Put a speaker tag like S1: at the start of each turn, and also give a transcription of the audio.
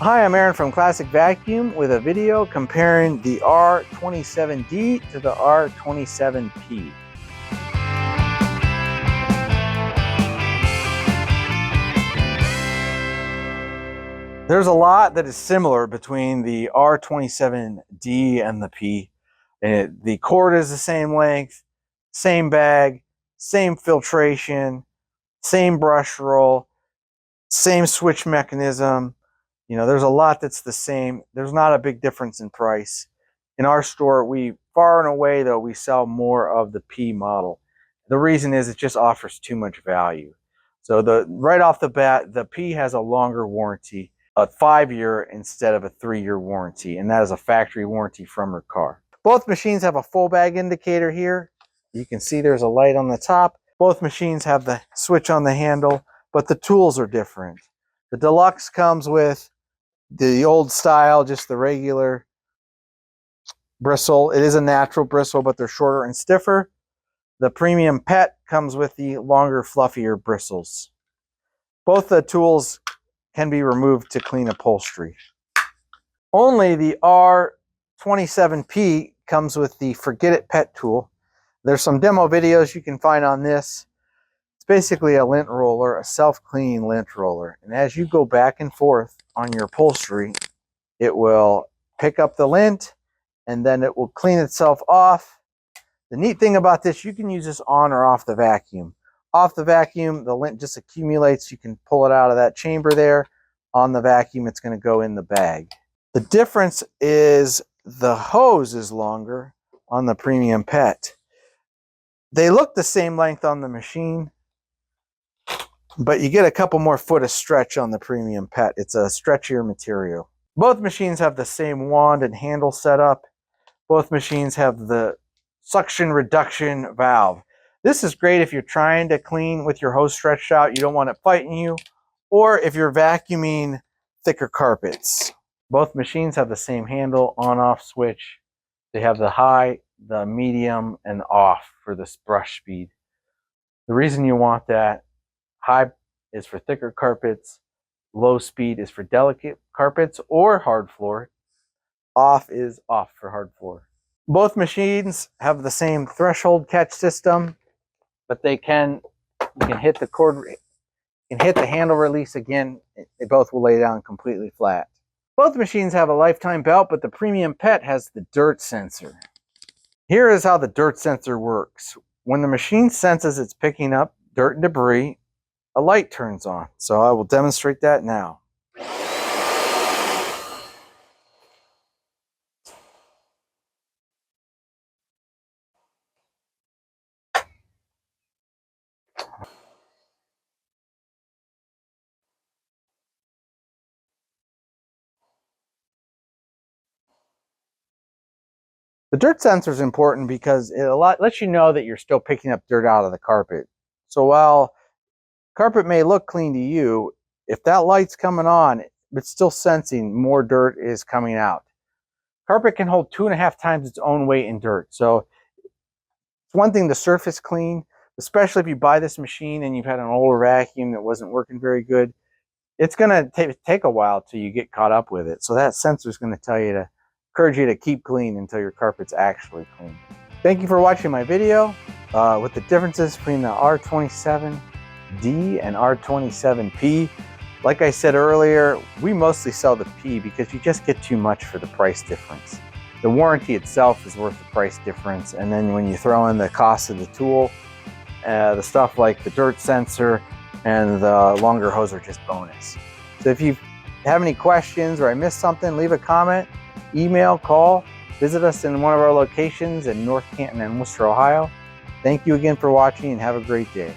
S1: Hi, I'm Aaron from Classic Vacuum with a video comparing the R27D to the R27P. There's a lot that is similar between the R27D and the P. The cord is the same length, same bag, same filtration, same brush roll, same switch mechanism. You know, there's a lot that's the same. There's not a big difference in price. In our store, we far and away, though, we sell more of the P model. The reason is it just offers too much value. So right off the bat, the P has a longer warranty, a 5-year instead of a 3-year warranty, and that is a factory warranty from Riccar. Both machines have a full bag indicator here. You can see there's a light on the top. Both machines have the switch on the handle, but the tools are different. The Deluxe comes with the old style, just the regular bristle. It is a natural bristle, but they're shorter and stiffer. The Premium Pet comes with the longer, fluffier bristles. Both the tools can be removed to clean upholstery. Only the R27P comes with the Forget It Pet tool. There's some demo videos you can find on this. It's basically a lint roller, a self-cleaning lint roller. And as you go back and forth on your upholstery, it will pick up the lint and then it will clean itself off. The neat thing about this, you can use this on or off the vacuum. Off the vacuum, the lint just accumulates. You can pull it out of that chamber there. On the vacuum, it's going to go in the bag. The difference is the hose is longer on the Premium Pet. They look the same length on the machine, but you get a couple more foot of stretch on the Premium Pet. It's a stretchier material. Both machines have the same wand and handle setup. Both machines have the suction reduction valve. This is great if you're trying to clean with your hose stretched out. You don't want it fighting you, or if you're vacuuming thicker carpets. Both machines have the same handle on-off switch. They have the high, the medium, and off for this brush speed. The reason you want that: high is for thicker carpets, low speed is for delicate carpets or hard floor. Off is off for hard floor. Both machines have the same threshold catch system, but you can hit the cord, you can hit the handle release again. They both will lay down completely flat. Both machines have a lifetime belt, but the Premium Pet has the dirt sensor. Here is how the dirt sensor works. When the machine senses it's picking up dirt and debris, a light turns on. So I will demonstrate that now. The dirt sensor is important because it lets you know that you're still picking up dirt out of the carpet. So while carpet may look clean to you, if that light's coming on, it's still sensing more dirt is coming out. Carpet can hold 2.5 times its own weight in dirt. So it's one thing to surface clean, especially if you buy this machine and you've had an older vacuum that wasn't working very good. It's going to take a while till you get caught up with it. So that sensor is going to tell you to encourage you to keep clean until your carpet's actually clean. Thank you for watching my video with the differences between the R27D and R27P. Like I said earlier, we mostly sell the P because you just get too much for the price difference. The warranty itself is worth the price difference, and then when you throw in the cost of the tool, the stuff like the dirt sensor and the longer hose are just bonus. So if you have any questions or I missed something, leave a comment, email, call, visit us in one of our locations in North Canton and Worcester, Ohio. Thank you again for watching and have a great day.